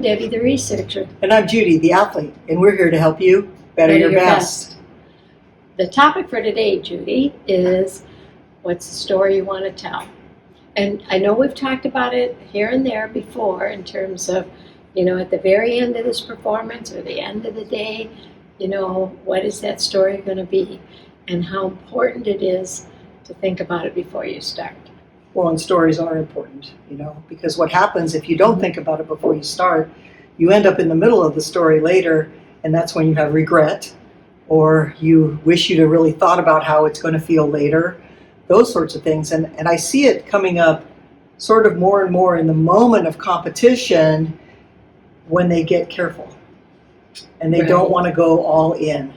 Debbie, the researcher. And I'm Judy, the athlete, and we're here to help you better your best. The topic for today, Judy, is what's the story you want to tell? And I know we've talked about it here and there before in terms of, at the very end of this performance or the end of the day, what is that story going to be? And how important it is to think about it before you start. Well, and stories are important, because what happens if you don't think about it before you start, you end up in the middle of the story later, and that's when you have regret, or you wish you'd have really thought about how it's going to feel later, those sorts of things. And I see it coming up sort of more and more in the moment of competition when they get careful. And they don't want to go all in.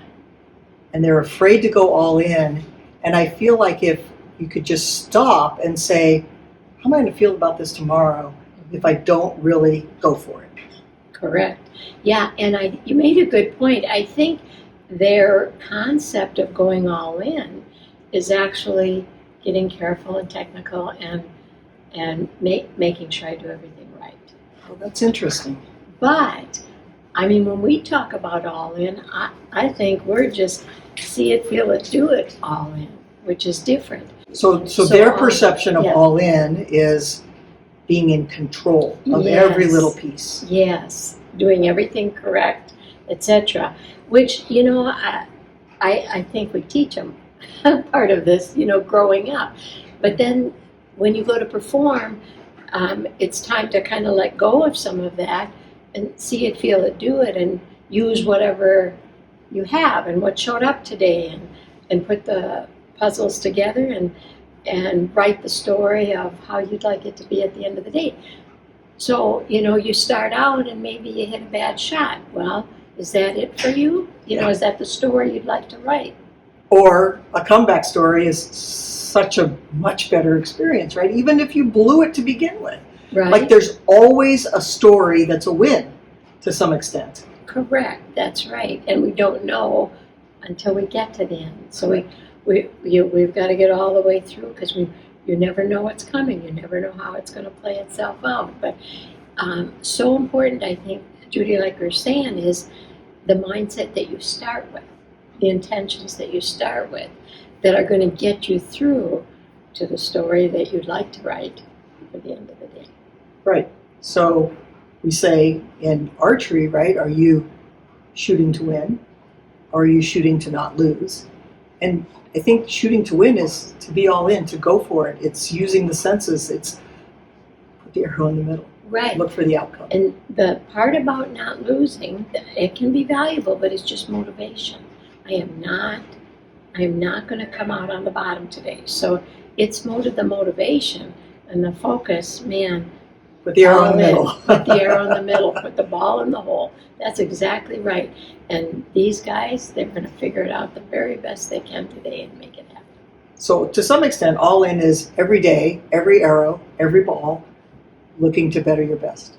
And they're afraid to go all in. And I feel like if you could just stop and say, how am I going to feel about this tomorrow if I don't really go for it? Correct. Yeah, and you made a good point. I think their concept of going all in is actually getting careful and technical and making sure I do everything right. Well, that's interesting. But, when we talk about all in, I think we're just see it, feel it, do it all in, which is different. So their perception of all in is being in control of every little piece. Yes, doing everything correct, etc. Which, I think we teach them part of this, growing up. But then when you go to perform, it's time to kind of let go of some of that and see it, feel it, do it, and use whatever you have and what showed up today and put the puzzles together and write the story of how you'd like it to be at the end of the day. So, you start out and maybe you hit a bad shot. Well, is that it for you? Is that the story you'd like to write? Or a comeback story is such a much better experience, right? Even if you blew it to begin with. Right. Like there's always a story that's a win to some extent. Correct, that's right. And we don't know until we get to the end. So we've got to get all the way through because you never know what's coming. You never know how it's going to play itself out. But so important, I think, Judy, like you're saying, is the mindset that you start with, the intentions that you start with that are going to get you through to the story that you'd like to write for the end of the day. Right. So we say in archery, right, are you shooting to win or are you shooting to not lose? And I think shooting to win is to be all in, to go for it. It's using the senses. It's put the arrow in the middle. Right. Look for the outcome. And the part about not losing, it can be valuable, but it's just motivation. I am not going to come out on the bottom today. So it's the motivation and the focus, man. Put the arrow in the middle. Put the arrow in the middle. Put the ball in the hole. That's exactly right. And these guys, they're going to figure it out the very best they can today and make it happen. So to some extent, all in is every day, every arrow, every ball, looking to better your best.